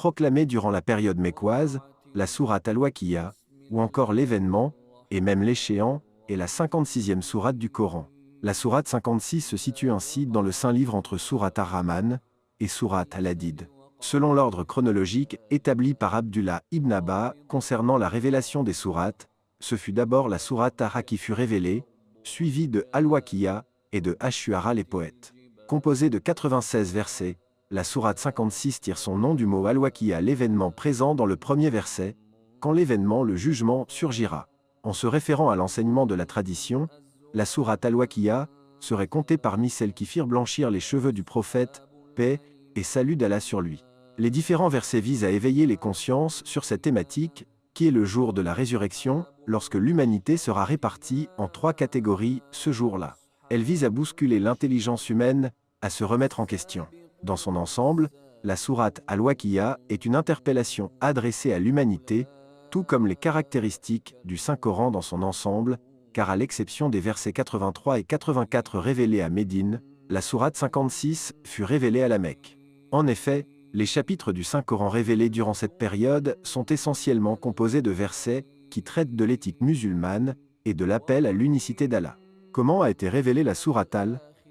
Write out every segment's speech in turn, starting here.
proclamée durant la période mécoise, la sourate al-Waqi'a, ou encore l'événement, et même l'échéant, est la 56e sourate du Coran. La sourate 56 se situe ainsi dans le Saint-Livre entre sourate ar-Rahman et sourate al-Hadid. Selon l'ordre chronologique établi par Abdullah ibn Abba concernant la révélation des sourates, ce fut d'abord la sourate Taha qui fut révélée, suivie de Al-Waqi'a et de Ash-Shu'ara les poètes. Composée de 96 versets, la sourate 56 tire son nom du mot Al-Waqi'a, l'événement présent dans le premier verset, quand l'événement, le jugement, surgira. En se référant à l'enseignement de la tradition, la sourate Al-Waqi'a serait comptée parmi celles qui firent blanchir les cheveux du prophète, paix et salut d'Allah sur lui. Les différents versets visent à éveiller les consciences sur cette thématique, qui est le jour de la résurrection, lorsque l'humanité sera répartie en 3 catégories ce jour-là. Elle vise à bousculer l'intelligence humaine, à se remettre en question. Dans son ensemble, la sourate Al-Waqi'a est une interpellation adressée à l'humanité, tout comme les caractéristiques du Saint-Coran dans son ensemble, car à l'exception des versets 83 et 84 révélés à Médine, la sourate 56 fut révélée à la Mecque. En effet, les chapitres du Saint-Coran révélés durant cette période sont essentiellement composés de versets qui traitent de l'éthique musulmane et de l'appel à l'unicité d'Allah. Comment a été révélée la sourate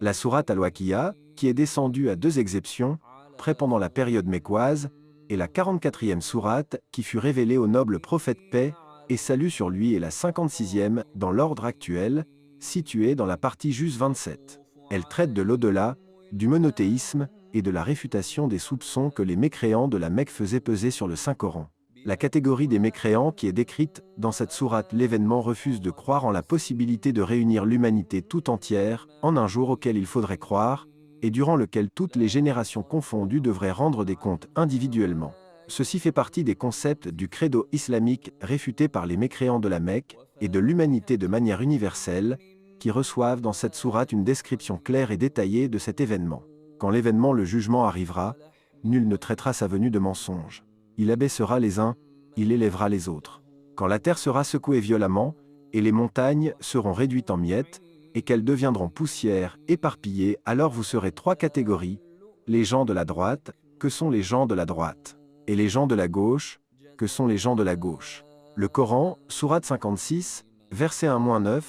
La sourate Al-Waqi'a, qui est descendue à 2 exceptions, près pendant la période mécoise, et la 44e sourate qui fut révélée au noble prophète paix et salut sur lui, et la 56e dans l'ordre actuel, située dans la partie Juz 27. Elle traite de l'au-delà, du monothéisme et de la réfutation des soupçons que les mécréants de la Mecque faisaient peser sur le Saint-Coran. La catégorie des mécréants qui est décrite dans cette sourate, l'événement, refuse de croire en la possibilité de réunir l'humanité tout entière en un jour auquel il faudrait croire, et durant lequel toutes les générations confondues devraient rendre des comptes individuellement. Ceci fait partie des concepts du credo islamique réfutés par les mécréants de la Mecque et de l'humanité de manière universelle, qui reçoivent dans cette sourate une description claire et détaillée de cet événement. Quand l'événement, le jugement, arrivera, nul ne traitera sa venue de mensonge. Il abaissera les uns, il élèvera les autres. Quand la terre sera secouée violemment, et les montagnes seront réduites en miettes, et qu'elles deviendront poussière, éparpillées, alors vous serez 3 catégories, les gens de la droite, que sont les gens de la droite, et les gens de la gauche, que sont les gens de la gauche. Le Coran, sourate 56, verset 1-9,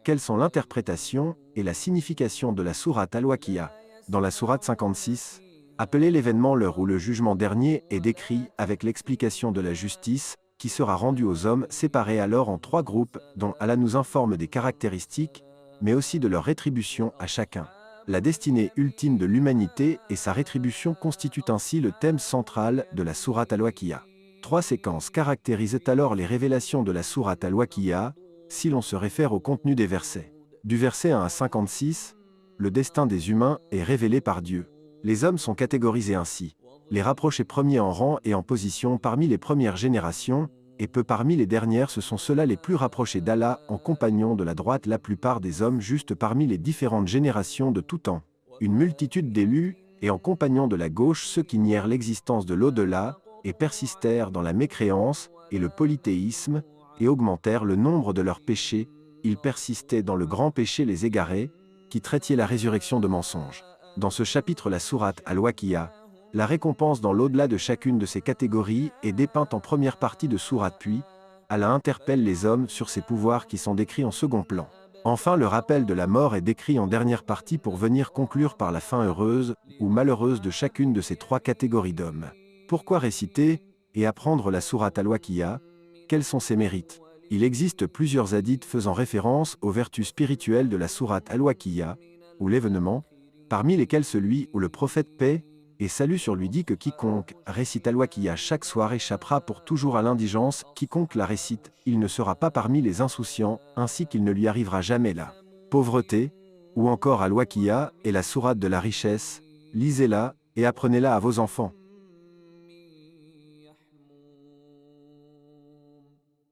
quelles sont l'interprétation et la signification de la sourate Al-Waqi'a? Dans la sourate 56, appelée l'événement, l'heure où le jugement dernier est décrit avec l'explication de la justice, qui sera rendue aux hommes, séparés alors en 3 groupes, dont Allah nous informe des caractéristiques, mais aussi de leur rétribution à chacun. La destinée ultime de l'humanité et sa rétribution constituent ainsi le thème central de la sourate Al-Waqi'a. 3 séquences caractérisent alors les révélations de la sourate Al-Waqi'a, si l'on se réfère au contenu des versets. Du verset 1 à 56, le destin des humains est révélé par Dieu. Les hommes sont catégorisés ainsi. Les rapprochés premiers en rang et en position parmi les premières générations, et peu parmi les dernières, ce sont ceux-là les plus rapprochés d'Allah en compagnons de la droite, la plupart des hommes justes parmi les différentes générations de tout temps. Une multitude d'élus, et en compagnons de la gauche ceux qui nièrent l'existence de l'au-delà, et persistèrent dans la mécréance et le polythéisme, et augmentèrent le nombre de leurs péchés, ils persistaient dans le grand péché les égarés, qui traitiez la résurrection de mensonges. Dans ce chapitre, la sourate Al-Waqi'a, la récompense dans l'au-delà de chacune de ces catégories est dépeinte en première partie de sourate, puis Allah interpelle les hommes sur ces pouvoirs qui sont décrits en second plan. Enfin, le rappel de la mort est décrit en dernière partie pour venir conclure par la fin heureuse ou malheureuse de chacune de ces 3 catégories d'hommes. Pourquoi réciter et apprendre la sourate Al-Waqi'a? Quels sont ses mérites? Il existe plusieurs hadiths faisant référence aux vertus spirituelles de la sourate Al-Waqi'a, ou l'événement, parmi lesquels celui où le prophète paix et salut sur lui dit que quiconque récite Al-Waqi'a chaque soir échappera pour toujours à l'indigence, quiconque la récite, il ne sera pas parmi les insouciants, ainsi qu'il ne lui arrivera jamais la pauvreté, ou encore Al-Waqi'a est la sourate de la richesse, lisez-la et apprenez-la à vos enfants.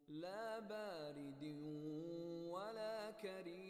لا بارد ولا كريم